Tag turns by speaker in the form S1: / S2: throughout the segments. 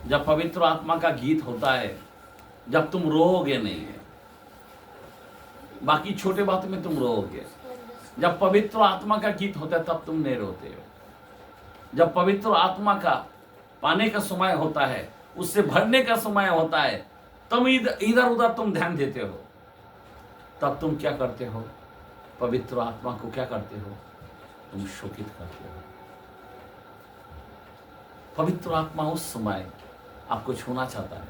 S1: जब पवित्र आत्मा का गीत होता है, जब तुम रोओगे नहीं है, बाकी छोटे बात में तुम रोओगे। जब पवित्र आत्मा का गीत होता है तब तुम नहीं रोते हो। जब पवित्र आत्मा का पाने का समय होता है, उससे भरने का समय होता है, तुम इधर उधर तुम ध्यान देते हो, तब तुम क्या करते हो? पवित्र आत्मा को क्या करते हो? तुम शोकित करते हो। पवित्र आत्मा उस समय आपको छूना चाहता है।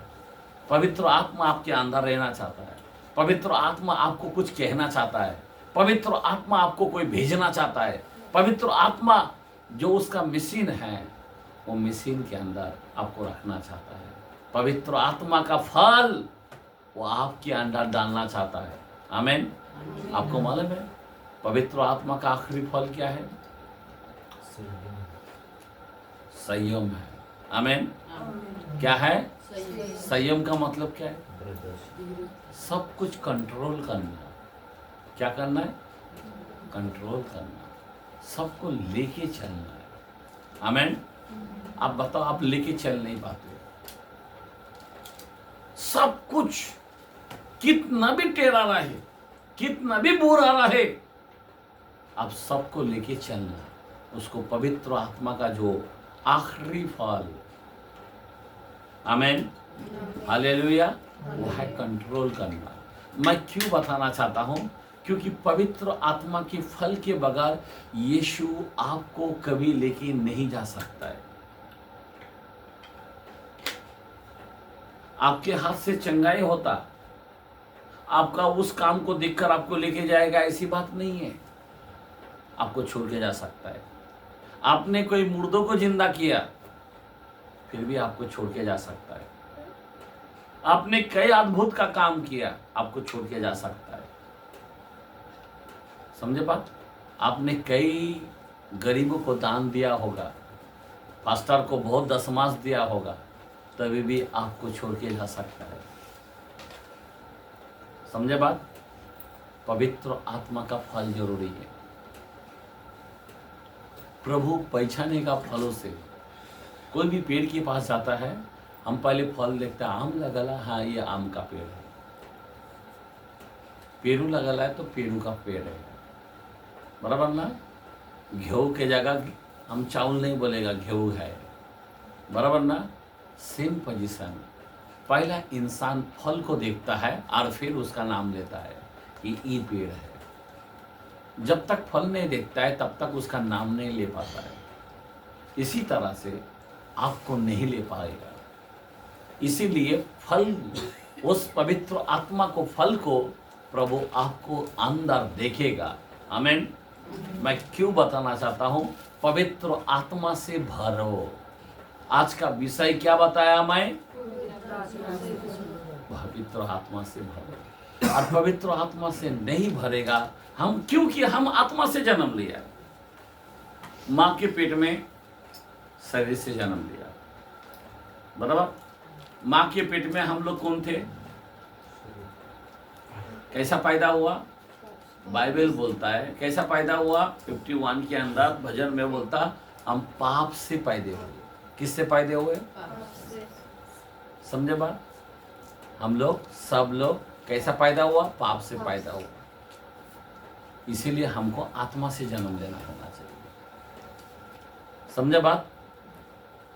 S1: पवित्र आत्मा आपके अंदर रहना चाहता है। पवित्र आत्मा आपको कुछ कहना चाहता है। पवित्र आत्मा आपको कोई भेजना चाहता है। पवित्र आत्मा जो उसका मशीन है, वो मशीन के अंदर आपको रखना चाहता है। पवित्र आत्मा का फल वो आपके अंदर डालना चाहता है। आमीन। आपको मालूम है पवित्र आत्मा का आखिरी फल क्या है? संयम है। आमीन। क्या है? संयम का मतलब क्या है? सब कुछ कंट्रोल करना। क्या करना है? कंट्रोल करना। सबको लेके चलना है। आमीन। आप बताओ, आप लेके चल नहीं पाते। सब कुछ कितना भी टेढ़ा रहे, कितना भी बुरा रहे, आप सबको लेके चलना। उसको पवित्र आत्मा का जो आखिरी फल, आमीन, हालेलुया, वो है कंट्रोल करना। मैं क्यों बताना चाहता हूं? क्योंकि पवित्र आत्मा के फल के बगैर यीशु आपको कभी लेके नहीं जा सकता है। आपके हाथ से चंगाई होता, आपका उस काम को देखकर आपको लेके जाएगा, ऐसी बात नहीं है। आपको छोड़ के जा सकता है। आपने कोई मुर्दों को जिंदा किया, फिर भी आपको छोड़ के जा सकता है। आपने कई अद्भुत का काम किया, आपको छोड़ के जा सकता है। समझे बात? आपने कई गरीबों को दान दिया होगा, पास्टर को बहुत दशमांश दिया होगा, तभी भी आपको छोड़ के जा सकता है। समझे बात? पवित्र आत्मा का फल जरूरी है। प्रभु पहचाने का फलों से। कोई भी पेड़ के पास जाता है, हम पहले फल देखते हैं। आम लगला, हाँ ये आम का पेड़ है। पेरू लगला है तो पेरू का पेड़ है, बराबर ना? गेहूं के जगह हम चावल नहीं बोलेगा, गेहूं है, बराबर ना? Same position. पहला इंसान फल को देखता है और फिर उसका नाम लेता है कि ये पेड़ है। जब तक फल नहीं देखता है तब तक उसका नाम नहीं ले पाता है। इसी तरह से आपको नहीं ले पाएगा। इसीलिए फल, उस पवित्र आत्मा को, फल को प्रभु आपको अंदर देखेगा। आमीन। मैं क्यों बताना चाहता हूं? पवित्र आत्मा से भरो। आज का विषय क्या बताया मैं? पवित्र आत्मा से भरो। और पवित्र आत्मा से नहीं भरेगा हम, क्योंकि हम आत्मा से जन्म लिया, मां के पेट में शरीर से जन्म लिया, बराबर? मां के पेट में हम लोग कौन थे? कैसा पैदा हुआ? बाइबल बोलता है कैसा पैदा हुआ। 51 के अंदर भजन में बोलता, हम पाप से पैदा हुए। किससे पैदा हुए? समझे बात? हम लोग, सब लोग कैसा पैदा हुआ? पाप से पैदा हुआ। इसीलिए हमको आत्मा से जन्म लेना होना चाहिए। समझे बात?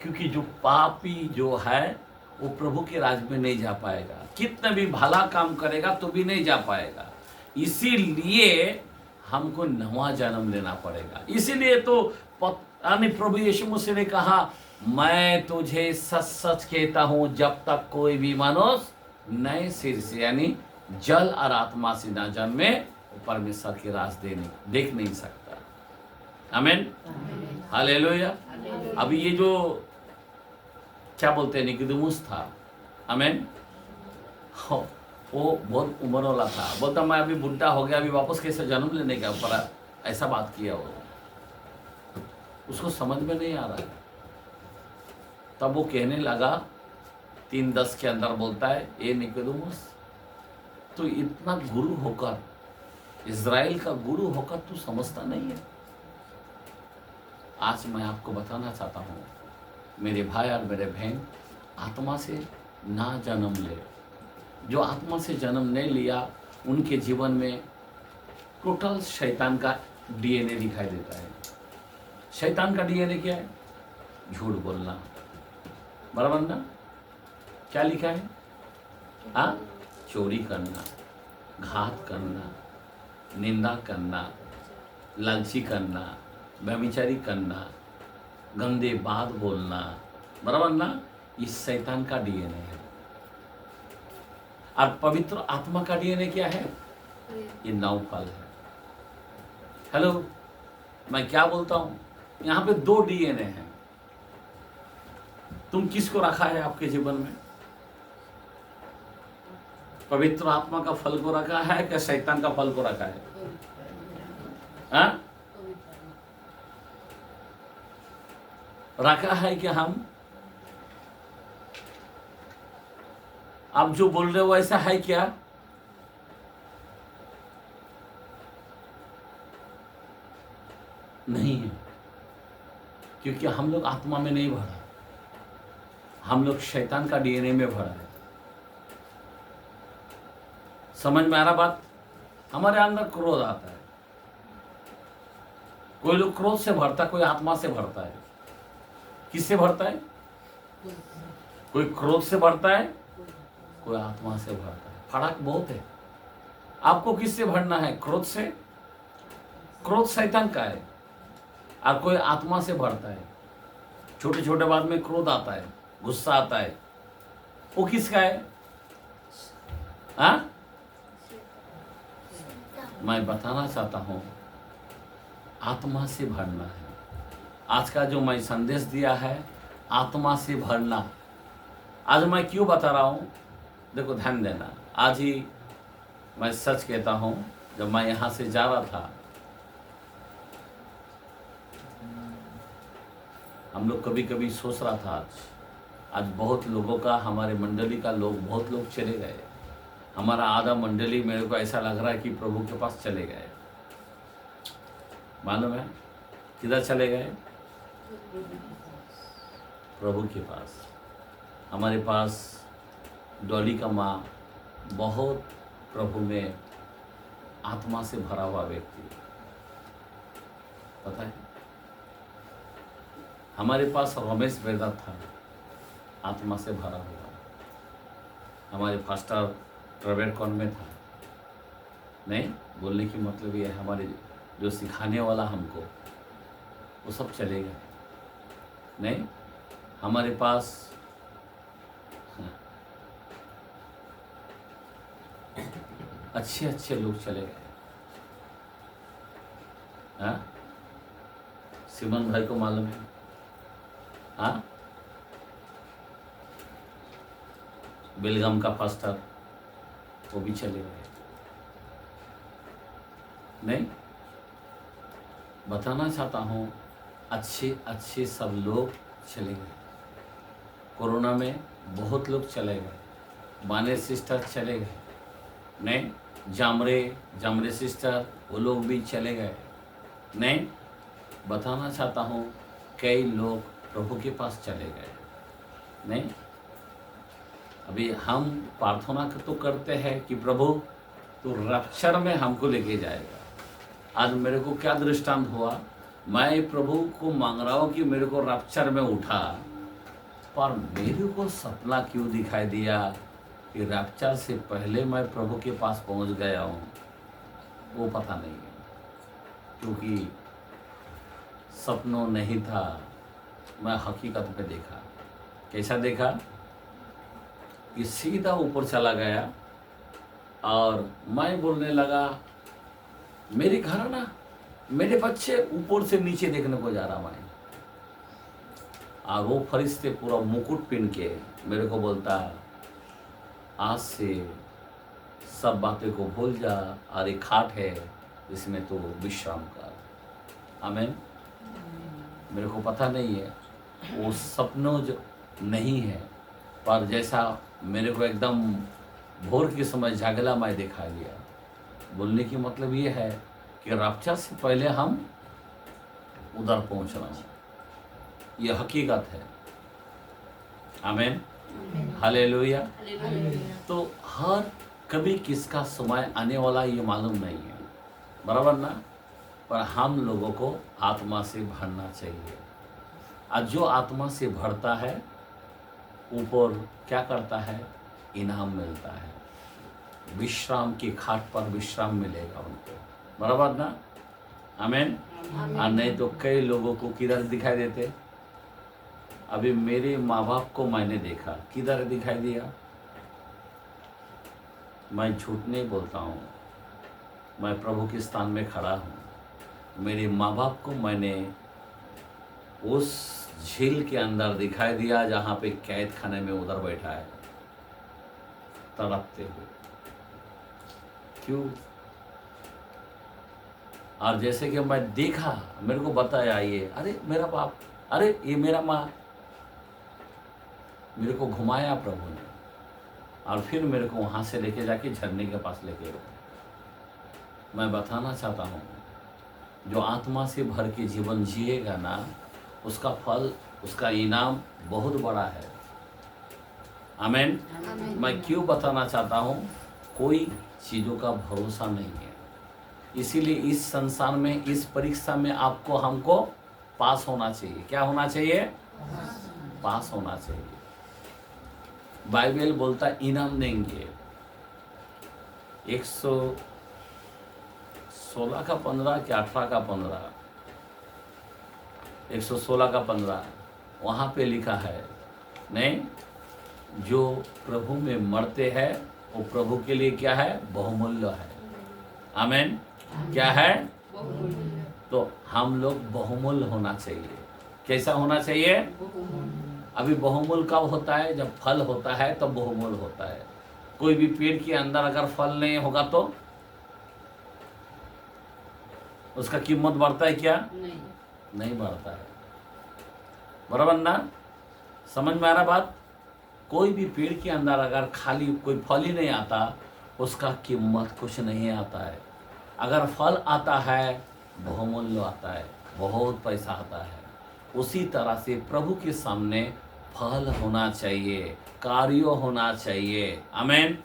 S1: क्योंकि जो पापी जो है वो प्रभु के राज में नहीं जा पाएगा। कितना भी भला काम करेगा तो भी नहीं जा पाएगा। इसीलिए हमको नवा जन्म लेना पड़ेगा। इसीलिए तो प्रभु यीशु मसीह ने कहा, मैं तुझे सच सच कहता हूं, जब तक कोई भी मनुष्य नए सिर से यानी जल और आत्मा से ना जन्मे, परमेश्वर के राज देख नहीं सकता। आमीन, हालेलुया। अभी ये जो क्या बोलते हैं, निकोदेमुस था, आमीन, वो बहुत उम्र वाला था। बोलता मैं अभी बुढ़ा हो गया, अभी वापस कैसे जन्म लेने का, पर ऐसा बात किया वो, उसको समझ में नहीं आ रहा है। तब वो कहने लगा, 3:10 के अंदर बोलता है, ए निकोदेमुस, तो इतना गुरु होकर, इज़राइल का गुरु होकर तू समझता नहीं है। आज मैं आपको बताना चाहता हूँ मेरे भाई और मेरे बहन, आत्मा से ना जन्म ले। जो आत्मा से जन्म नहीं लिया उनके जीवन में टोटल शैतान का डीएनए दिखाई देता है। शैतान का डीएनए क्या है? झूठ बोलना, बराबर ना? क्या लिखा है? हाँ, चोरी करना, घात करना, निंदा करना, लालची करना, व्यभिचारी करना, गंदे बात बोलना, बराबर ना? ये शैतान का डीएनए है। और पवित्र आत्मा का डीएनए क्या है? ये 9 फल है। हेलो, मैं क्या बोलता हूं? यहां पे 2 डीएनए हैं। तुम किसको रखा है आपके जीवन में? पवित्र आत्मा का फल को रखा है क्या शैतान का फल को रखा है? हाँ? रखा है कि हम, आप जो बोल रहे हो ऐसा है क्या? नहीं है, क्योंकि हम लोग आत्मा में नहीं भरा, हम लोग शैतान का डीएनए में भरा है। समझ में आ रहा बात? हमारे अंदर क्रोध आता है। कोई लोग क्रोध से भरता, कोई आत्मा से भरता है। किससे भरता है? कोई क्रोध से भरता है, कोई आत्मा से भरता है। फर्क बहुत है। आपको किससे भरना है? क्रोध से। क्रोध शैतान का है। और कोई आत्मा से भरता है। छोटे छोटे बात में क्रोध आता है, गुस्सा आता है, वो किसका है? हाँ? मैं बताना चाहता हूं, आत्मा से भरना है। आज का जो मैं संदेश दिया है, आत्मा से भरना। आज मैं क्यों बता रहा हूं? देखो, ध्यान देना। आज ही मैं सच कहता हूं, जब मैं यहां से जा रहा था, हम लोग कभी कभी सोच रहा था, आज बहुत लोगों का, हमारे मंडली का लोग, बहुत लोग चले गए। हमारा आधा मंडली, मेरे को ऐसा लग रहा है कि प्रभु के पास चले गए। मालूम है किधर चले गए? प्रभु के पास। हमारे पास डॉली का माँ बहुत प्रभु में आत्मा से भरा हुआ व्यक्ति, पता है। हमारे पास रमेश बेदा था, आत्मा से भरा हुआ। हमारे फास्टर प्राइवेट कॉन में था। नहीं, बोलने की मतलब ये है, हमारे जो सिखाने वाला हमको, वो सब चले गए। नहीं, हमारे पास अच्छे अच्छे लोग चले गए। हाँ, सिमन भाई को मालूम है। हाँ, बेलगाम का फास्टर, वो भी चले गए। नहीं, बताना चाहता हूँ, अच्छे अच्छे सब लोग चले गए। कोरोना में बहुत लोग चले गए। बाने सिस्टर चले गए। नहीं, जामरे सिस्टर, वो लोग भी चले गए। नहीं, बताना चाहता हूँ, कई लोग प्रभु के पास चले गए। नहीं, अभी हम प्रार्थना तो करते हैं कि प्रभु तू रैप्चर में हमको लेके जाएगा। आज मेरे को क्या दृष्टांत हुआ, मैं प्रभु को मांग रहा हूँ कि मेरे को रैप्चर में उठा, पर मेरे को सपना क्यों दिखाई दिया कि रैप्चर से पहले मैं प्रभु के पास पहुँच गया हूँ, वो पता नहीं है। क्योंकि सपनों नहीं था, मैं हकीकत में देखा। कैसा देखा? कि सीधा ऊपर चला गया और मैं बोलने लगा, मेरे घर ना, मेरे बच्चे ऊपर से नीचे देखने को जा रहा मैं। और वो फरिश्ते पूरा मुकुट पहन के मेरे को बोलता, आज से सब बातें को भूल जा और एक खाट है इसमें तो विश्राम कर। आमीन। मेरे को पता नहीं है, वो सपनों जो नहीं है, पर जैसा मेरे को एकदम भोर के समय जागला मैं दिखा दिया। बोलने की मतलब ये है कि रैप्चर से पहले हम उधर पहुंचना है, ये हकीकत है। आमीन। हालेलुया।
S2: हालेलुया।
S1: तो हर कभी किसका समय आने वाला ये मालूम नहीं है, बराबर ना। पर हम लोगों को आत्मा से भरना चाहिए, और जो आत्मा से भरता है ऊपर क्या करता है, इनाम मिलता है, विश्राम की खाट पर विश्राम मिलेगा उनको, बराबर ना। आमीन। और नहीं तो कई लोगों को किधर दिखाई देते, अभी मेरे माँ बाप को मैंने देखा, किधर दिखाई दिया, मैं झूठ नहीं बोलता हूँ, मैं प्रभु के स्थान में खड़ा हूँ। मेरे माँ बाप को मैंने उस झील के अंदर दिखाई दिया जहाँ पे कैद खाने में उधर बैठा है तड़पते हुए। क्यों? और जैसे कि मैं देखा, मेरे को बताया ये, अरे मेरा बाप, अरे ये मेरा माँ, मेरे को घुमाया प्रभु ने, और फिर मेरे को वहाँ से लेके जाके झरने के पास लेके गए। मैं बताना चाहता हूँ, जो आत्मा से भर के जीवन जिएगा ना, उसका फल, उसका इनाम बहुत बड़ा है। आमीन। मैं क्यों बताना चाहता हूँ, कोई चीज़ों का भरोसा नहीं है, इसीलिए इस संसार में, इस परीक्षा में आपको हमको पास होना चाहिए। क्या होना चाहिए? पास होना चाहिए। बाइबल बोलता इनाम देंगे। 116 का 15 कि 18 का 15, 116 का 15 वहाँ पे लिखा है, नहीं, जो प्रभु में मरते हैं वो प्रभु के लिए क्या है, बहुमूल्य है। आमीन। क्या है? तो हम लोग बहुमूल्य होना चाहिए। कैसा होना चाहिए? अभी बहुमूल्य कब होता है? जब फल होता है तब बहुमूल्य होता है। कोई भी पेड़ के अंदर अगर फल नहीं होगा तो उसका कीमत बढ़ता है क्या? नहीं बढ़ता है, बराबर ना। समझ में आ रहा बात? कोई भी पेड़ के अंदर अगर खाली कोई फल ही नहीं आता, उसका कीमत कुछ नहीं आता है। अगर फल आता है, बहुमूल्य आता है, बहुत पैसा आता है। उसी तरह से प्रभु के सामने फल होना चाहिए, कार्य होना चाहिए। आमीन।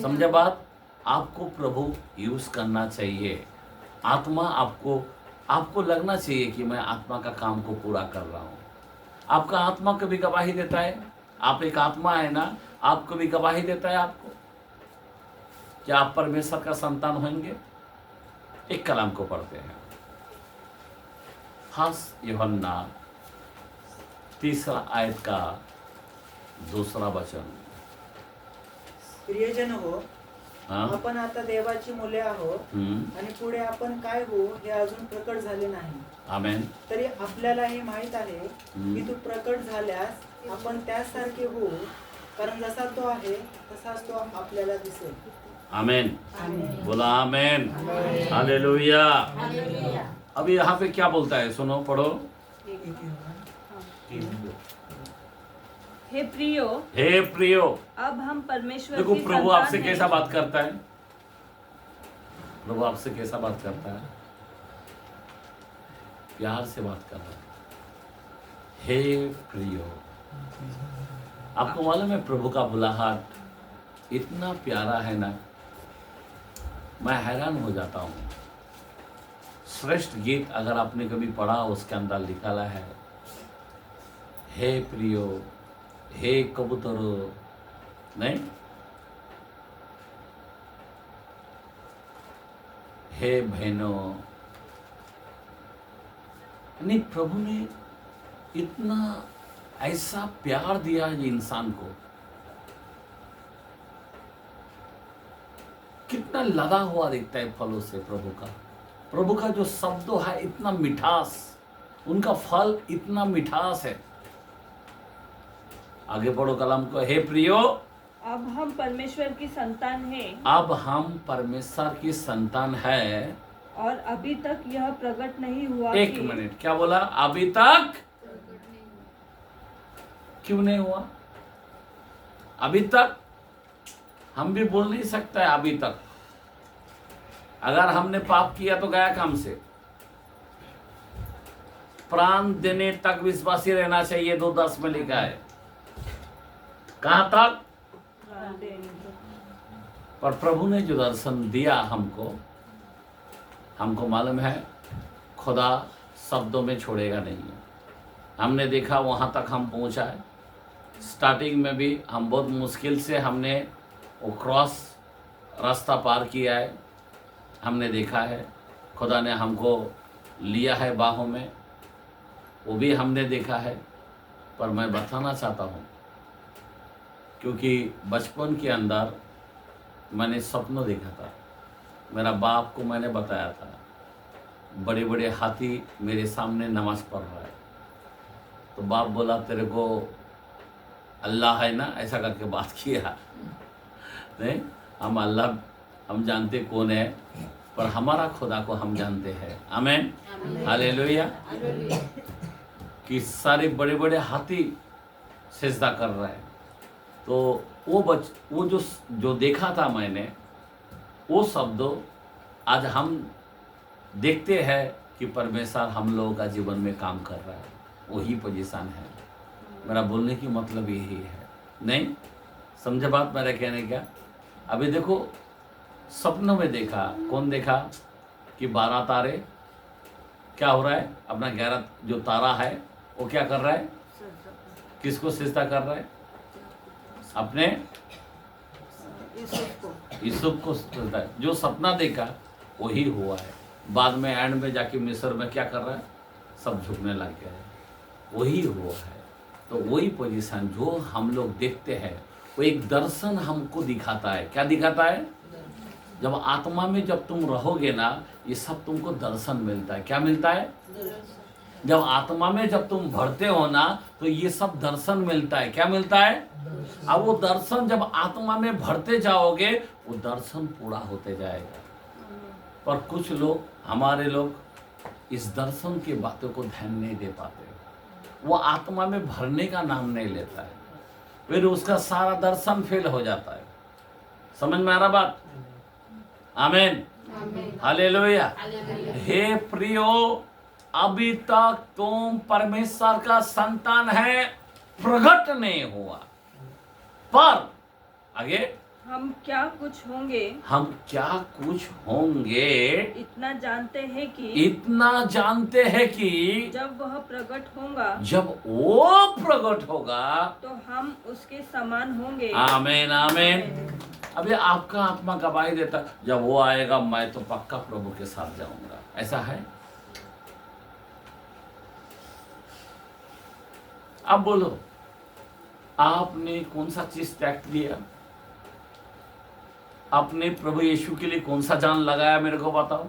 S1: समझे बात? आपको प्रभु यूज करना चाहिए। आत्मा आपको लगना चाहिए कि मैं आत्मा का काम को पूरा कर रहा हूँ। आपका आत्मा कभी गवाही देता है, आप एक आत्मा है ना, आप कभी गवाही देता है आपको क्या आप परमेश्वर का संतान होंगे? एक कलाम को पढ़ते हैं, यूहन्ना 3 आयत का 2 वचन।
S3: प्रियजन हो,
S1: हाँ?
S3: आपण आता देवाची मुले आहोत आणि पुढे आपण काय हो हे अजून प्रकट झाले नाही।
S1: आमेन।
S3: तरी आपल्याला हे माहित आहे की तू प्रकट झाल्यास आपण त्यासारखे हो, कारण जसा तो आहे तसाच तो आपल्याला दिसेल।
S1: आमेन। बोला आमेन। हालेलुया। अभी यहाँ पे क्या बोलता है, सुनो, पढ़ो।
S2: हे प्रियो,
S1: हे प्रियो,
S2: अब हम परमेश्वर
S1: देखो
S2: की
S1: प्रभु
S2: संतान
S1: आपसे
S2: हैं।
S1: कैसा बात करता है, प्रभु आपसे कैसा बात करता है, प्यार से बात कर रहा है। हे प्रियो, आपको मालूम है प्रभु का बुलाहट इतना प्यारा है ना, मैं हैरान हो जाता हूँ। श्रेष्ठ गीत अगर आपने कभी पढ़ा, उसके अंदर लिखा है, हे प्रियो, हे कबूतरो, नहीं, हे बहनों। नहीं, प्रभु ने इतना ऐसा प्यार दिया है इंसान को, कितना लदा हुआ दिखता है फलों से प्रभु का। प्रभु का जो शब्द है इतना मिठास, उनका फल इतना मिठास है। आगे पढ़ो कलाम को। हे प्रियो,
S2: अब हम परमेश्वर की संतान हैं,
S1: अब हम परमेश्वर की संतान है,
S2: और अभी तक यह प्रकट नहीं हुआ
S1: एक
S2: कि
S1: मिनट, क्या बोला? अभी तक क्यों नहीं हुआ? अभी तक हम भी बोल नहीं सकते अभी तक। अगर हमने पाप किया तो गया काम से। प्राण देने तक विश्वासी रहना चाहिए, 2:10 में लिखा है। कहाँ तक?
S2: प्राण देने तक।
S1: पर प्रभु ने जो दर्शन दिया हमको मालूम है खुदा शब्दों में छोड़ेगा नहीं है। हमने देखा वहाँ तक हम पहुँचा है। स्टार्टिंग में भी हम बहुत मुश्किल से हमने वो क्रॉस रास्ता पार किया है। हमने देखा है खुदा ने हमको लिया है बाहों में, वो भी हमने देखा है। पर मैं बताना चाहता हूँ क्योंकि बचपन के अंदर मैंने सपनों देखा था। मेरा बाप को मैंने बताया था बड़े बड़े हाथी मेरे सामने नमाज पढ़ रहा है। तो बाप बोला तेरे को अल्लाह है ना, ऐसा करके बात किया। नहीं, हम अल्लाह हम जानते कौन है, पर हमारा खुदा को हम जानते हैं। आमीन, हालेलुया। कि सारे बड़े बड़े हाथी सिजदा कर रहे हैं। तो वो जो देखा था मैंने, वो शब्द आज हम देखते हैं कि परमेश्वर हम लोगों का जीवन में काम कर रहा है। वही पोजीशन है। मेरा बोलने की मतलब यही है। नहीं समझे बात मेरा कहने क्या? अभी देखो सपनों में देखा, कौन देखा कि 12 तारे क्या हो रहा है, अपना 11 जो तारा है वो क्या कर रहा है, किसको सिजदा कर रहा है? अपने यूसुफ को सिजदा। जो सपना देखा वही हुआ है। बाद में एंड में जाके मिस्र में क्या कर रहा है, सब झुकने लग गया है। वही हुआ है। तो वही पोजीशन जो हम लोग देखते हैं वो एक दर्शन हमको दिखाता है। क्या दिखाता है? जब आत्मा में जब तुम रहोगे ना, ये सब तुमको दर्शन मिलता है। क्या मिलता है? जब आत्मा में जब तुम बढ़ते हो ना, तो ये सब दर्शन मिलता है। क्या मिलता है? अब वो दर्शन जब आत्मा में बढ़ते जाओगे, वो दर्शन पूरा होते जाएगा। पर कुछ लोग, हमारे लोग इस दर्शन की बातों को ध्यान नहीं दे पाते। वो आत्मा में भरने का नाम नहीं लेता है, फिर उसका सारा दर्शन फेल हो जाता है। समझ में आ रहा बात? आमीन, हालेलुया। हे प्रियो, अभी तक तुम परमेश्वर का संतान है, प्रकट नहीं हुआ। पर आगे
S2: हम क्या कुछ होंगे,
S1: हम क्या कुछ होंगे,
S2: इतना जानते हैं कि जब वह प्रकट होगा,
S1: जब वो प्रकट होगा
S2: तो हम उसके समान होंगे।
S1: आमीन, आमीन। अभी आपका आत्मा गवाही देता, जब वो आएगा मैं तो पक्का प्रभु के साथ जाऊंगा। ऐसा है? अब बोलो, आपने कौन सा चीज त्याग दिया? आपने प्रभु यीशु के लिए कौन सा जान लगाया? मेरे को बताओ।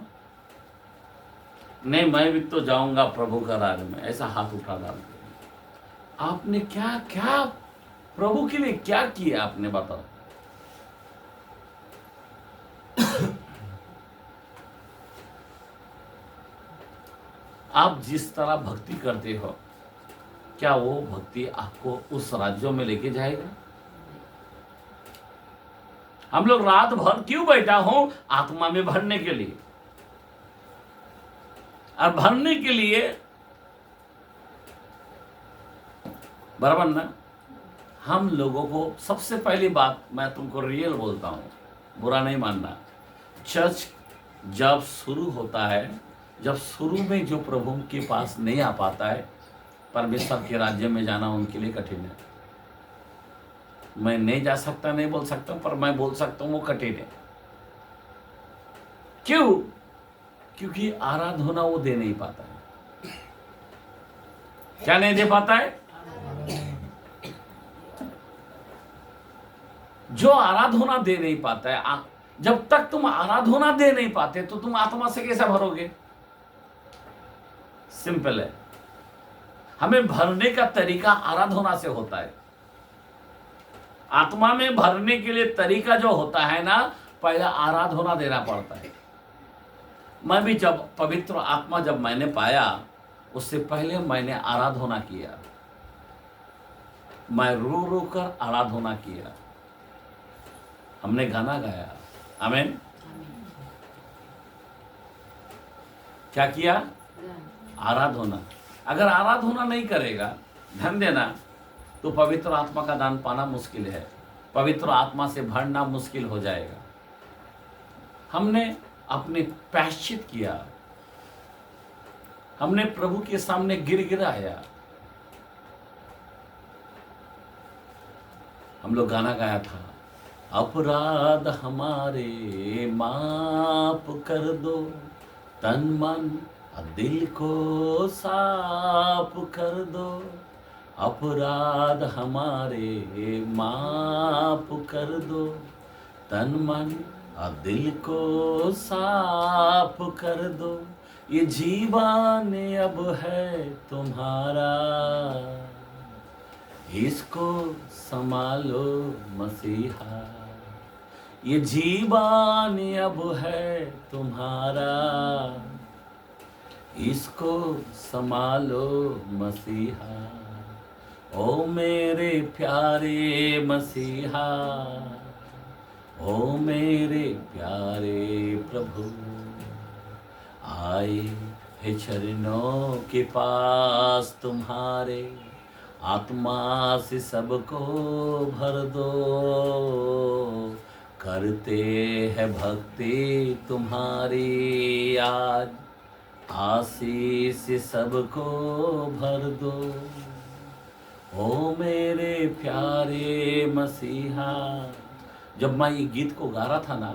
S1: नहीं, मैं भी तो जाऊंगा प्रभु का राज में। ऐसा हाथ उठा डाल के आपने क्या क्या प्रभु के लिए क्या किया? आपने बताओ। आप जिस तरह भक्ति करते हो, क्या वो भक्ति आपको उस राज्यों में लेके जाएगा? हम लोग रात भर क्यों बैठा हूं? आत्मा में भरने के लिए। और भरने के लिए बराबर ना, हम लोगों को सबसे पहली बात मैं तुमको रियल बोलता हूं, बुरा नहीं मानना। चर्च जब शुरू होता है, जब शुरू में जो प्रभु के पास नहीं आ पाता है, परमेश्वर के राज्य में जाना उनके लिए कठिन है। मैं नहीं जा सकता, नहीं बोल सकता, पर मैं बोल सकता हूं वो कठिन है। क्यों? क्योंकि आराधना वो दे नहीं पाता है। क्या नहीं दे पाता है? जो आराधना दे नहीं पाता है, जब तक तुम आराधना दे नहीं पाते तो तुम आत्मा से कैसे भरोगे? सिंपल है। हमें भरने का तरीका आराधना से होता है। आत्मा में भरने के लिए तरीका जो होता है ना, पहले आराधना देना पड़ता है। मैं भी जब पवित्र आत्मा जब मैंने पाया, उससे पहले मैंने आराधना किया। मैं रो रो कर आराधना किया। हमने गाना गाया। आमीन। क्या किया? आराधना। अगर आराधना नहीं करेगा, ध्यान देना, तो पवित्र आत्मा का दान पाना मुश्किल है, पवित्र आत्मा से भरना मुश्किल हो जाएगा। हमने अपने प्रायश्चित किया, हमने प्रभु के सामने गिड़गिड़ाया। हम लोग गाना गाया था, अपराध हमारे माफ कर दो, तन मन और दिल को साफ कर दो। अपराध हमारे माफ कर दो, तन मन और दिल को साफ कर दो। ये जीवन अब है तुम्हारा, इसको संभालो मसीहा। ये जीवन अब है तुम्हारा, इसको संभालो मसीहा। ओ मेरे प्यारे मसीहा, ओ मेरे प्यारे प्रभु, आए है चरणों के पास तुम्हारे, आत्मा से सबको भर दो। करते हैं भक्ति तुम्हारी आज, आशीष से सबको भर दो। ओ मेरे प्यारे मसीहा। जब मैं ये गीत को गा रहा था ना,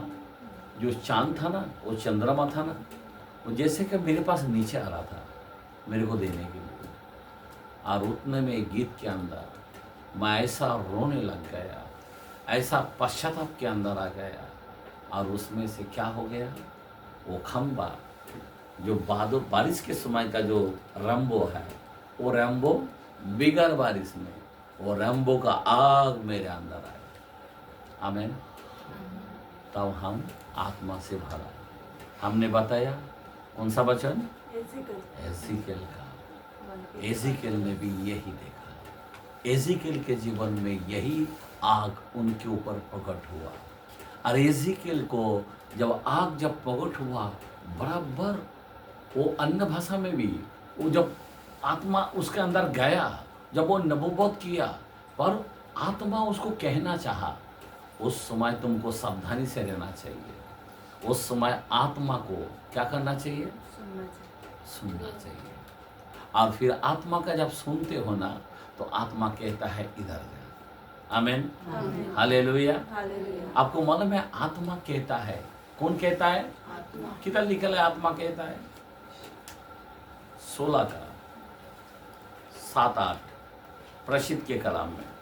S1: जो चांद था ना, वो चंद्रमा था ना, वो जैसे कि मेरे पास नीचे आ रहा था मेरे को देने के लिए। और उतने में गीत के अंदर मैं ऐसा रोने लग गया, ऐसा पश्चाताप के अंदर आ गया। और उसमें से क्या हो गया, वो खंबा जो बारिश के समय का जो रैम्बो है, वो रैम्बो बिगर बारिश में, वो रैम्बो का आग मेरे अंदर आया। आमीन। तब हम आत्मा से भरा। हमने बताया कौन सा वचन, एजिकेल का। एजिकेल ने भी यही देखा, एजिकेल के जीवन में यही आग उनके ऊपर प्रकट हुआ। और एजिकेल को जब आग जब प्रकट हुआ, बराबर वो अन्य भाषा में भी, वो जब आत्मा उसके अंदर गया, जब वो नबूवत किया, पर आत्मा उसको कहना चाहा, उस समय तुमको सावधानी से रहना चाहिए। उस समय आत्मा को क्या करना चाहिए, सुनना चाहिए। और फिर आत्मा का जब सुनते हो ना, तो आत्मा कहता है इधर जा। आमीन, हालेलुया। आपको मालूम है आत्मा कहता है, कौन कहता है, किधर लिखा है आत्मा कहता है, 16 का 7-8 प्रसिद्ध के कलाम में।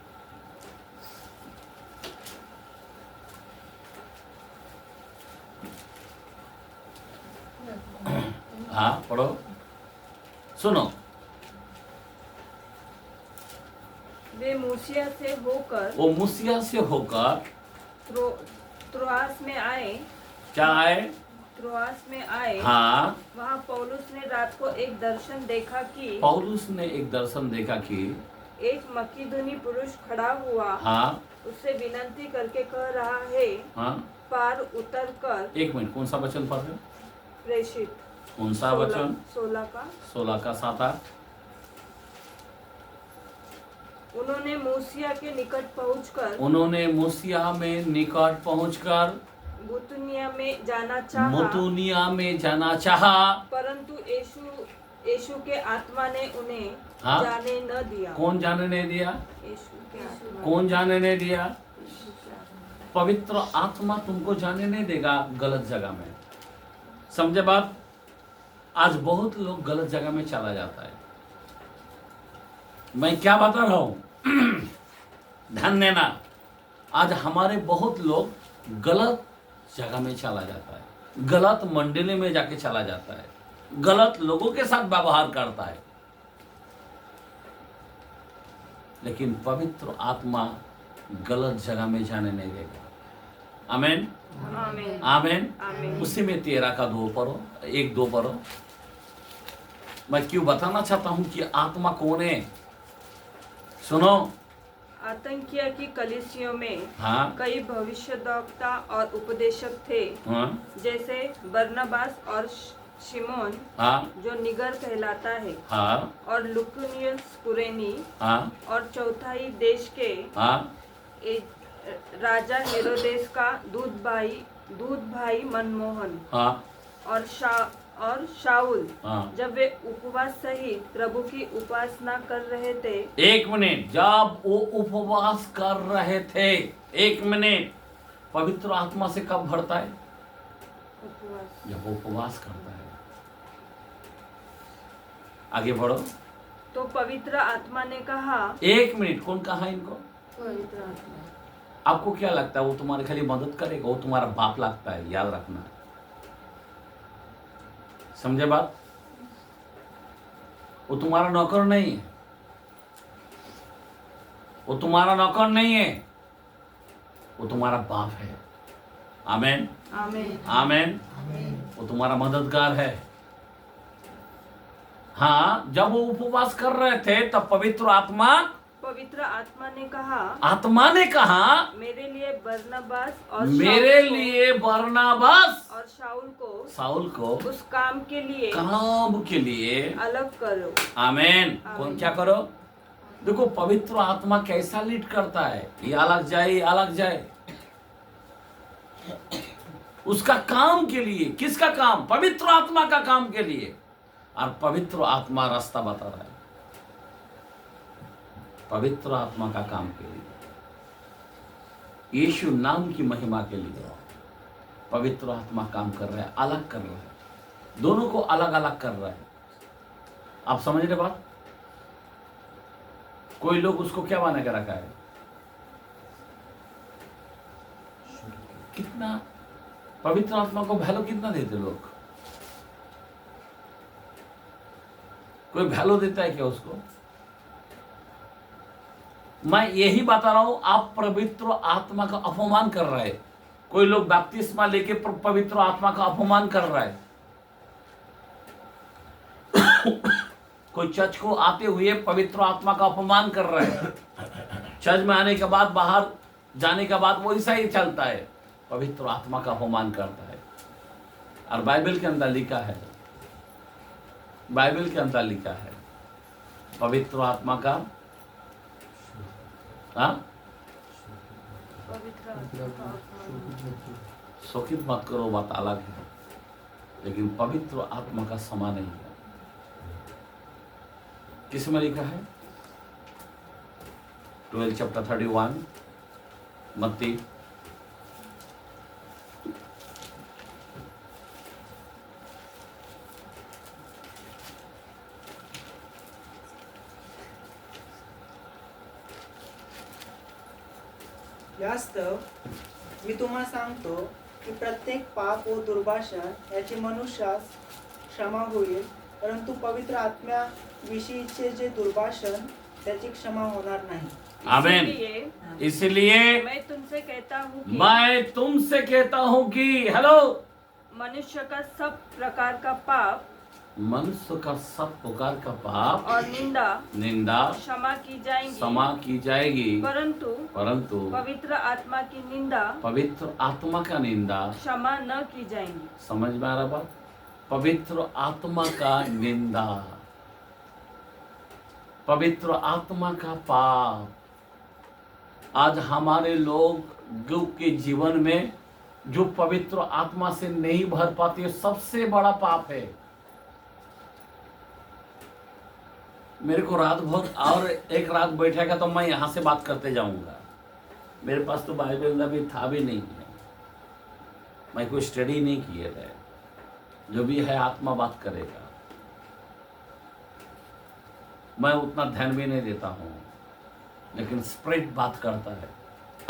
S1: हाँ पढ़ो, सुनो।
S2: वे मूसिया से होकर,
S1: वो मूसिया से होकर
S2: त्रोआस में आए।
S1: क्या आए,
S2: त्रोआस में आए।
S1: हाँ।
S2: वहाँ पौलुस ने रात को एक दर्शन देखा कि,
S1: पौलुस ने एक दर्शन देखा कि
S2: एक मकीदुनी पुरुष खड़ा हुआ,
S1: हाँ,
S2: उससे विनती करके कह रहा है,
S1: हाँ,
S2: पार उतर कर।
S1: एक मिनट, कौन सा वचन पढ़ रहे हो,
S2: प्रेषित
S1: कौन सा वचन,
S2: 16
S1: का 7-8।
S2: उन्होंने मूसिया के निकट पहुंचकर,
S1: उन्होंने मूसिया में निकट पहुंचकर
S2: मुतुनिया में जाना चाहा,
S1: मुतुनिया में जाना चाहा,
S2: परंतु यीशु के आत्मा ने उन्हें
S1: हाँ?
S2: जाने न दिया।
S1: कौन जाने नहीं दिया,
S2: यीशु के आत्मा।
S1: कौन जाने नहीं दिया,
S2: यीशु के आत्मा।
S1: पवित्र आत्मा तुमको जाने नहीं देगा गलत जगह में। समझे बात। आज बहुत लोग गलत जगह में चला जाता है। मैं क्या बता रहा हूं ध्यान देना। आज हमारे बहुत लोग गलत जगह में चला जाता है, गलत मंडली में जाके चला जाता है, गलत लोगों के साथ व्यवहार करता है। लेकिन पवित्र आत्मा गलत जगह में जाने नहीं देगा। आमीन,
S2: आमीन,
S1: आमीन।
S2: आमीन।
S1: उसी में 13 का 2 पढ़ो, 1-2 पढ़ो। मैं क्यों बताना चाहता हूं कि आत्मा कौन है, सुनो।
S2: आतंकिया की कलीसियों में
S1: हाँ,
S2: कई भविष्यद्वक्ता और उपदेशक थे,
S1: हाँ,
S2: जैसे बरनबास और शिमोन
S1: हाँ
S2: जो निगर कहलाता है
S1: हाँ
S2: और लुकुनियस कुरेनी
S1: हाँ
S2: और चौथाई देश के
S1: हाँ
S2: राजा हेरोदेस का दूध भाई मनमोहन
S1: हाँ
S2: और शाऊल
S1: हाँ।
S2: जब वे उपवास सहित प्रभु की उपासना कर रहे थे।
S1: एक मिनट, जब वो उपवास कर रहे थे, एक मिनट, पवित्र आत्मा से कब भरता है?
S2: उपवास
S1: जब वो उपवास करता है। आगे बढ़ो।
S2: तो पवित्र आत्मा ने कहा,
S1: एक मिनट, कौन कहा इनको?
S2: पवित्र आत्मा।
S1: आपको क्या लगता है वो तुम्हारे खाली मदद करेगा? वो तुम्हारा बाप लगता है, याद रखना। समझे बात? वो तुम्हारा नौकर नहीं है, वो तुम्हारा नौकर नहीं है, वो तुम्हारा बाप है। आमेन
S2: आमीन
S1: आमेन। वो तुम्हारा मददगार है। हाँ, जब वो उपवास कर रहे थे तब पवित्र आत्मा ने कहा,
S2: मेरे लिए बरनबास और शाऊल को उस काम के लिए अलग करो।
S1: आमेन। कौन क्या करो? देखो पवित्र आत्मा कैसा लीड करता है, ये अलग जाए, ये अलग जाए, उसका काम के लिए। किसका काम? पवित्र आत्मा का काम के लिए। और पवित्र आत्मा रास्ता बता रहा है, पवित्र आत्मा का काम के लिए, यीशु नाम की महिमा के लिए पवित्र आत्मा काम कर रहा है, अलग कर रहा है, दोनों को अलग अलग कर रहा है। आप समझ रहे बात? कोई लोग उसको क्या बना के रखा है? कितना पवित्र आत्मा को वैल्यू कितना देते लोग? कोई वैल्यू देता है क्या उसको? मैं यही बता रहा हूं, आप पवित्र आत्मा का अपमान कर रहे हैं। कोई लोग बपतिस्मा लेके पवित्र आत्मा का अपमान कर रहा है। कोई चर्च को आते हुए पवित्र आत्मा का अपमान कर रहा है। चर्च में आने के बाद, बाहर जाने के बाद वो ऐसा ही चलता है, पवित्र आत्मा का अपमान करता है। और बाइबल के अंदर लिखा है, बाइबल के अंदर लिखा है, पवित्र आत्मा का शोकित मत करो, बात अलग है, लेकिन पवित्र आत्मा का समान नहीं है। किस में लिखा है? 12 चैप्टर 31 मत्ती।
S3: यास्तव मी तुम्हाला सांगतो की प्रत्येक पाप व दुर्भाषण याची मनुष्यास क्षमा होईल, परंतु पवित्र आत्म्याविषयीचे जे दुर्भाषण त्याची क्षमा होणार नाही।
S1: आमेन। इसलिए
S2: मैं तुमसे कहता हूँ कि
S1: हेलो,
S2: मनुष्य का सब प्रकार का पाप और निंदा क्षमा की जाएगी, परंतु पवित्र आत्मा का निंदा
S1: क्षमा
S2: न की जाएगी।
S1: समझ में आ रहा बात? पवित्र आत्मा का निंदा, पवित्र आत्मा का पाप। आज हमारे लोग के जीवन में जो पवित्र आत्मा से नहीं भर पाते, सबसे बड़ा पाप है। मेरे को रात भर और एक रात बैठेगा तो मैं यहां से बात करते जाऊंगा। मेरे पास तो बाइबल अभी था भी नहीं है, मैं कोई स्टडी नहीं किए थे। जो भी है आत्मा बात करेगा, मैं उतना ध्यान भी नहीं देता हूं, लेकिन स्पिरिट बात करता है।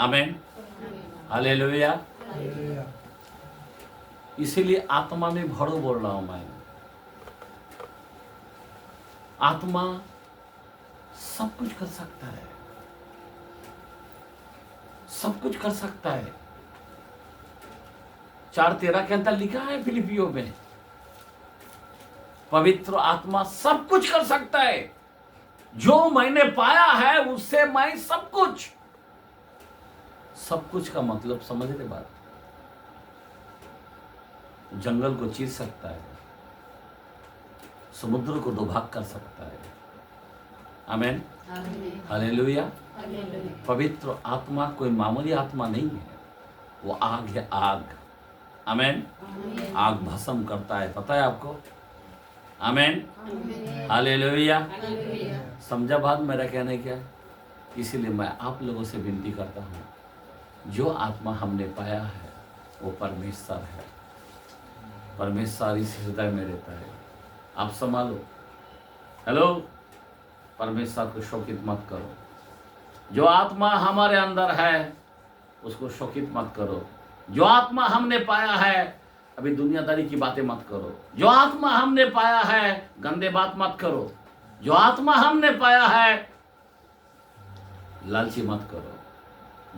S1: आमेन, हालेलुया। इसीलिए आत्मा में भरो बोल रहा हूं मैं। आत्मा सब कुछ कर सकता है, सब कुछ कर सकता है। 4:13 के अंदर लिखा है फिलिपियों में, पवित्र आत्मा सब कुछ कर सकता है। जो मैंने पाया है उससे मैं सब कुछ का मतलब समझ रहे बात? जंगल को चीर सकता है, समुद्र को दो भाग कर सकता है। आमेन, हालेलुया। पवित्र आत्मा कोई मामूली आत्मा नहीं है, वो आग है, आग। आमेन, आग भस्म करता है, पता है आपको। आमेन, हालेलुया। समझा बात मेरा कहने क्या है? इसीलिए मैं आप लोगों से विनती करता हूँ, जो आत्मा हमने पाया है वो परमेश्वर है। परमेश्वर इस हृदय में रहता है, आप संभालो। हेलो, परमेश्वर को शोकित मत करो। जो आत्मा हमारे अंदर है उसको शोकित मत करो। जो आत्मा हमने पाया है, अभी दुनियादारी की बातें मत करो। जो आत्मा हमने पाया है, गंदे बात मत करो। जो आत्मा हमने पाया है, लालची मत करो।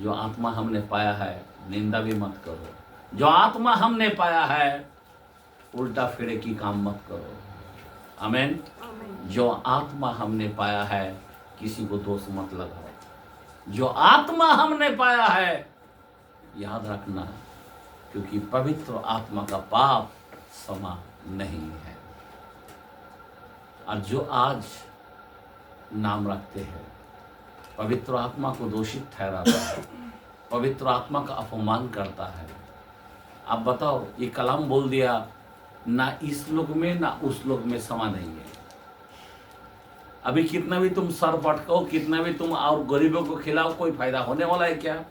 S1: जो आत्मा हमने पाया है, निंदा भी मत करो। जो आत्मा हमने पाया है, उल्टा फिरे की काम मत करो। आमेन। जो आत्मा हमने पाया है, किसी को दोष मत लगाओ। जो आत्मा हमने पाया है, याद रखना, क्योंकि पवित्र आत्मा का पाप क्षमा नहीं है। और जो आज नाम रखते हैं, पवित्र आत्मा को दोषित ठहराता है, पवित्र आत्मा का अपमान करता है। आप बताओ, ये कलाम बोल दिया, ना इस लोक में ना उस लोक में क्षमा नहीं है। अभी कितना भी तुम सर पटकाओ, कितना भी तुम और गरीबों को खिलाओ, कोई फायदा होने वाला है क्या?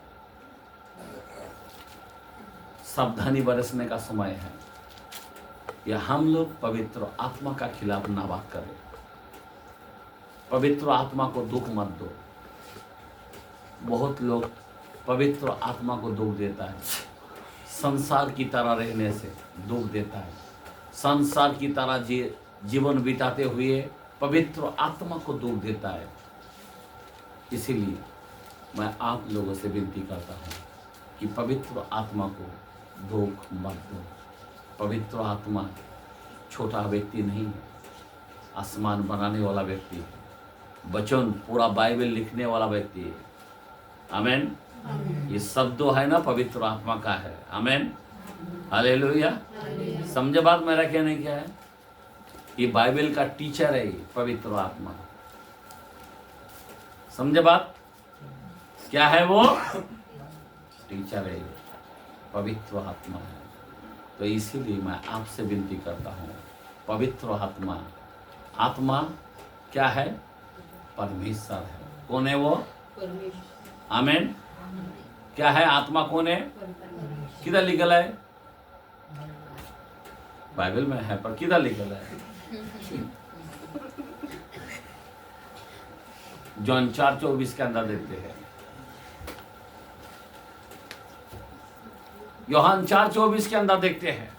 S1: सावधानी बरसने का समय है। या हम लोग पवित्र आत्मा का खिलाफ ना बात करें। पवित्र आत्मा को दुख मत दो। बहुत लोग पवित्र आत्मा को दुख देता है, संसार की तरह रहने से दुख देता है। संसार की तरह जीवन बिताते हुए पवित्र आत्मा को दुख देता है। इसीलिए मैं आप लोगों से विनती करता हूँ कि पवित्र आत्मा को दुख मत दो। पवित्र आत्मा छोटा व्यक्ति नहीं है, आसमान बनाने वाला व्यक्ति है, वचन पूरा बाइबल लिखने वाला व्यक्ति है। आमेन। ये शब्द है ना, पवित्र आत्मा का है। आमेन, हालेलुया। समझे बात मेरा कहने क्या है? ये बाइबल का टीचर है, पवित्र आत्मा। समझे बात क्या है? वो टीचर है, पवित्र आत्मा है। तो इसीलिए मैं आपसे विनती करता हूँ, पवित्र आत्मा, आत्मा क्या है? परमेश्वर है। कौन है वो? आमेन। क्या है? आत्मा कौन है? किधर लिखल है? बाइबल में है, पर किधर लिखल है? जॉन 4:24 के अंदर देखते हैं। यूहन्ना 4:24 के अंदर देखते हैं।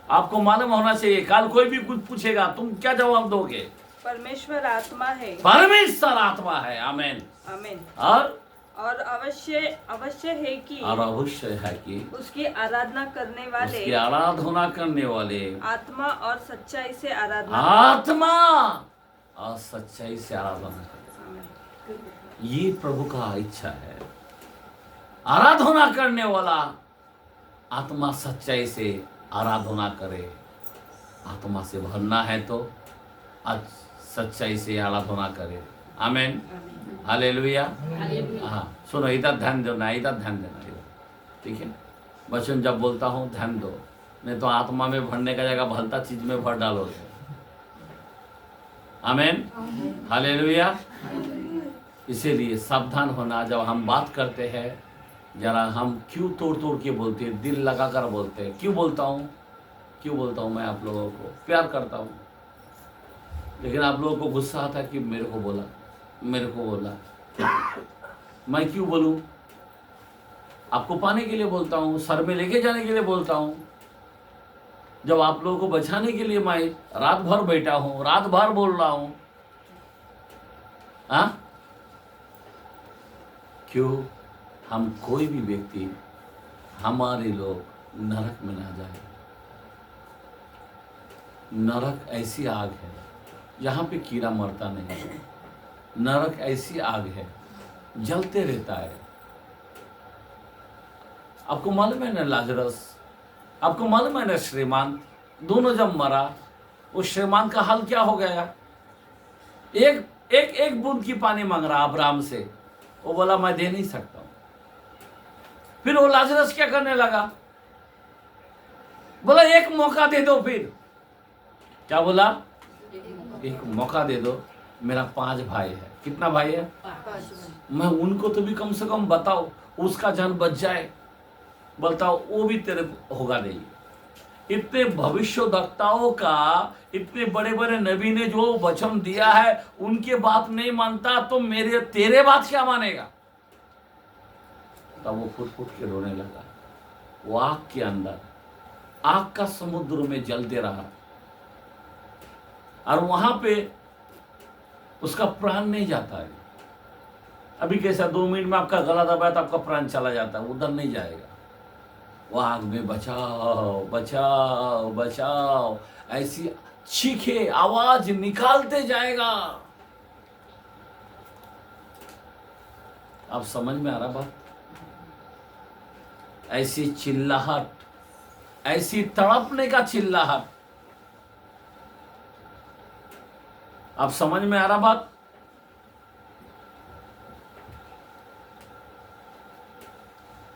S1: आपको मालूम होना चाहिए, कल कोई भी कुछ पूछेगा, तुम क्या जवाब दोगे?
S2: परमेश्वर आत्मा है।
S1: परमेश्वर आत्मा है। आमेन,
S2: आमीन।
S1: और
S2: अवश्य है कि
S1: उसकी
S2: आराधना करने वाले,
S1: उसकी आराधना करने वाले
S2: आत्मा और सच्चाई से आराधना करें।
S1: ये प्रभु का इच्छा है। आराधना करने वाला आत्मा सच्चाई से आराधना करे। आत्मा से भरना है तो आज सच्चाई से आराधना करे। आमेन, हालेलुया। हाँ, सुनो, इधर ध्यान देना, इधर ध्यान देना, इधर, ठीक है? बच्चों जब बोलता हूँ ध्यान दो, नहीं तो आत्मा में भरने का जगह भलता चीज में भर डालोगे। आमेन, हालेलुया। इसीलिए सावधान होना। जब हम बात करते हैं, जरा हम क्यों तोड़ तोड़ के बोलते हैं, दिल लगा कर बोलते हैं। क्यों बोलता हूँ मैं आप लोगों को प्यार करता हूँ, लेकिन आप लोगों को गुस्सा आता है कि मेरे को बोला। मैं क्यों बोलूं? आपको पाने के लिए बोलता हूँ, सर में लेके जाने के लिए बोलता हूँ। जब आप लोगों को बचाने के लिए मैं रात भर बैठा हूँ, रात भर बोल रहा हूँ। हाँ, क्यों? हम कोई भी व्यक्ति, हमारे लोग नरक में ना जाए। नरक ऐसी आग है यहाँ पे कीड़ा मरता नहीं है। नरक ऐसी आग है, जलते रहता है। आपको मालूम है ना लाजरस, आपको मालूम है ना श्रीमान, दोनों जब मरा, उस श्रीमान का हाल क्या हो गया? एक बूंद की पानी मांग रहा अब्राहम से, वो बोला मैं दे नहीं सकता हूं। फिर वो लाजरस क्या करने लगा? बोला एक मौका दे दो। फिर क्या बोला? एक मौका दे दो। मेरा 5 भाई है। कितना भाई है?
S4: 5
S1: मैं उनको तो भी कम से कम बताओ, उसका जान बच जाए। बताओ, वो भी तेरे होगा नहीं। इतने भविष्यवक्ताओं का, इतने बड़े बड़े नबी ने जो वचन दिया है, उनके बात नहीं मानता तो तेरे बात क्या मानेगा? तब वो फुट फुट के रोने लगा। वो आग के अंदर, आग का समुद्र में जलते रहा, और वहां पे उसका प्राण नहीं जाता है। अभी कैसा 2 मिनट में आपका गला दबाया तो आपका प्राण चला जाता है, उधर नहीं जाएगा। वो आग में बचाओ बचाओ बचाओ ऐसी चीखे आवाज निकालते जाएगा। आप समझ में आ रहा बात? ऐसी चिल्लाहट, ऐसी तड़पने का चिल्लाहट। आप समझ में आ रहा बात?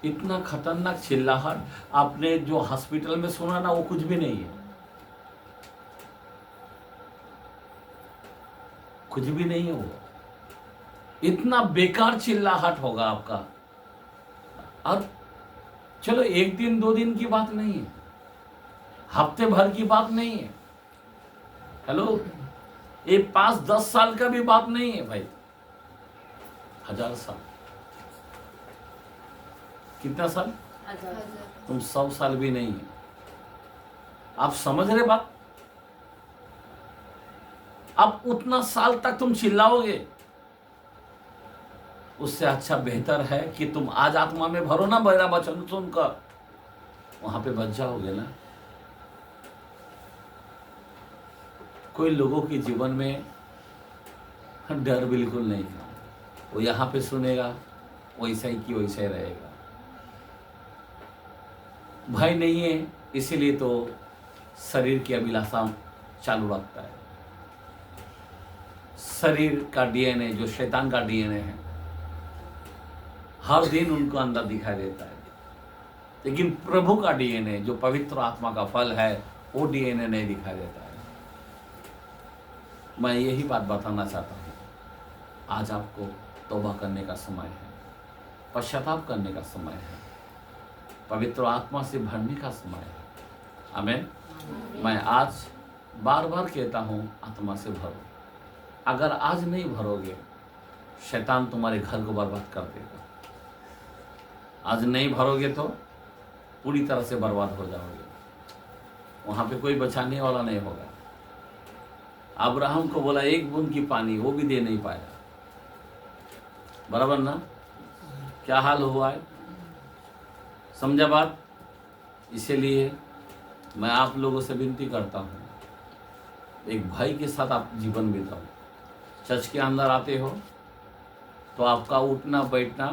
S1: इतना खतरनाक चिल्लाहट आपने जो हॉस्पिटल में सुना ना, वो कुछ भी नहीं है, कुछ भी नहीं है वो। इतना बेकार चिल्लाहट होगा आपका। और चलो 1 दिन 2 दिन की बात नहीं है, हफ्ते भर की बात नहीं है। हेलो, ये 5-10 साल का भी बात नहीं है भाई, 1000 साल। कितना साल?
S4: 1000।
S1: तुम 100 साल भी नहीं है। आप समझ रहे बात? अब उतना साल तक तुम चिल्लाओगे, उससे अच्छा बेहतर है कि तुम आज आत्मा में भरो ना, मेरा वचन सुनकर, वहां पे बच जाओगे ना। कोई लोगों के जीवन में डर बिल्कुल नहीं है। वो यहां पे सुनेगा, वैसा ही कि वैसा ही रहेगा। भय नहीं है, इसीलिए तो शरीर की अभिलाषा चालू रखता है। शरीर का डीएनए, जो शैतान का डीएनए है, हर दिन उनको अंदर दिखाई देता है। लेकिन प्रभु का डीएनए, जो पवित्र आत्मा का फल है, वो डीएनए नहीं दिखाई देता है। मैं यही बात बताना चाहता हूँ। आज आपको तौबा करने का समय है, पश्चाताप करने का समय है, पवित्र आत्मा से भरने का समय है। आमीन। मैं आज बार बार कहता हूँ, आत्मा से भरो। अगर आज नहीं भरोगे, शैतान तुम्हारे घर को बर्बाद कर देगा। आज नहीं भरोगे तो पूरी तरह से बर्बाद हो जाओगे। वहां पे कोई बचाने वाला नहीं होगा। अब्राहम को बोला 1 बूंद की पानी, वो भी दे नहीं पाया। बराबर ना? क्या हाल हुआ है? समझा बात? इसीलिए मैं आप लोगों से विनती करता हूँ, एक भाई के साथ आप जीवन बिताओ। चर्च के अंदर आते हो तो आपका उठना बैठना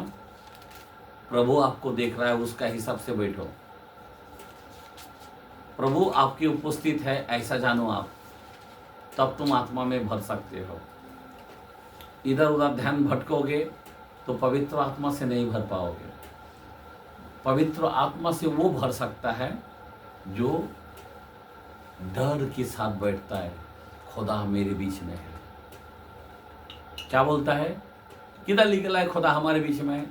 S1: प्रभु आपको देख रहा है, उसका हिसाब से बैठो। प्रभु आपकी उपस्थित है ऐसा जानो आप, तब तुम आत्मा में भर सकते हो। इधर उधर ध्यान भटकोगे तो पवित्र आत्मा से नहीं भर पाओगे। पवित्र आत्मा से वो भर सकता है जो डर के साथ बैठता है, खुदा मेरे बीच में है। क्या बोलता है? किधर लिखा है खुदा हमारे बीच में है?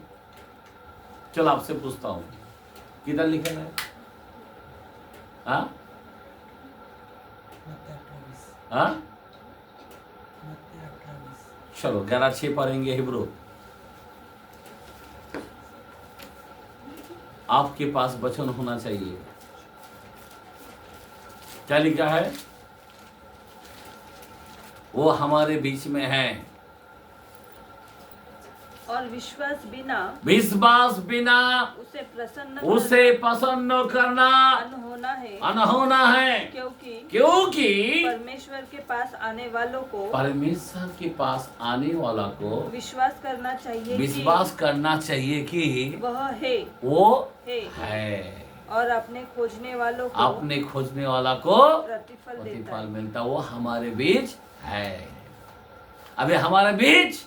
S1: चलो आपसे पूछता हूं, किधर लिखा है? हाँ हाँ, चलो 11:6 पढ़ेंगे हिब्रू। आपके पास वचन होना चाहिए। क्या लिखा है? वो हमारे बीच में है,
S2: और विश्वास बिना
S1: उसे प्रसन्न करना अनहोना है। क्योंकि
S2: परमेश्वर के पास आने वालों को विश्वास करना चाहिए कि
S1: वो
S2: है।
S1: है।
S2: और अपने खोजने वालों को
S1: अपने खोजने वाला को
S2: प्रतिफल देता
S1: प्रतिफल
S2: है।
S1: मिलता। वो हमारे बीच है, अभी हमारे बीच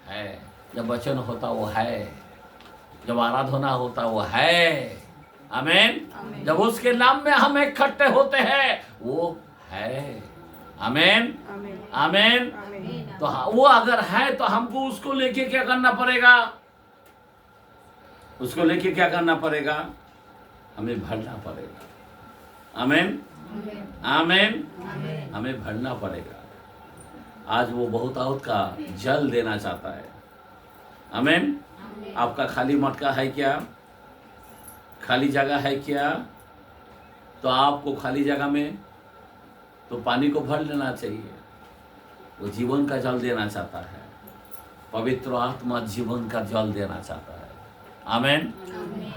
S1: है। जब वचन होता वो है, जब आराधना होता वो है। आमीन। जब उसके नाम में हम इकट्ठे होते हैं वो है। आमीन
S2: आमीन
S1: आमीन।
S2: आमीन।
S1: तो वो अगर है तो हमको उसको लेके क्या करना पड़ेगा? उसको लेके क्या करना पड़ेगा? हमें भरना पड़ेगा। आमीन आमीन। हमें भरना पड़ेगा। आज वो बहुत का जल देना चाहता है। आमीन। आपका खाली मटका है क्या? खाली जगह है क्या? तो आपको खाली जगह में तो पानी को भर लेना चाहिए। वो जीवन का जल देना चाहता है। पवित्र आत्मा जीवन का जल देना चाहता है। आमीन।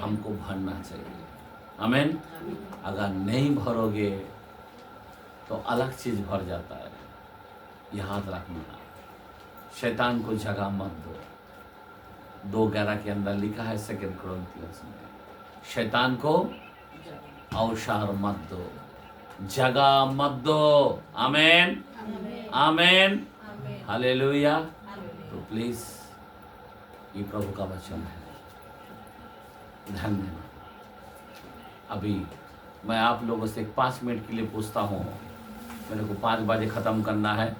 S1: हमको भरना चाहिए। आमीन। अगर नहीं भरोगे तो अलग चीज भर जाता है। याद रखना, शैतान को जगह मत दो। 2:11 के अंदर लिखा है 2 कोरिन्थियंस में, शैतान को अवसर मत दो, जगह मत दो। आमीन आमीन हालेलुया। तो प्लीज ये प्रभु का वचन है। धन्यवाद। अभी मैं आप लोगों से 5 मिनट के लिए पूछता हूँ, मेरे को 5 बजे खत्म करना है।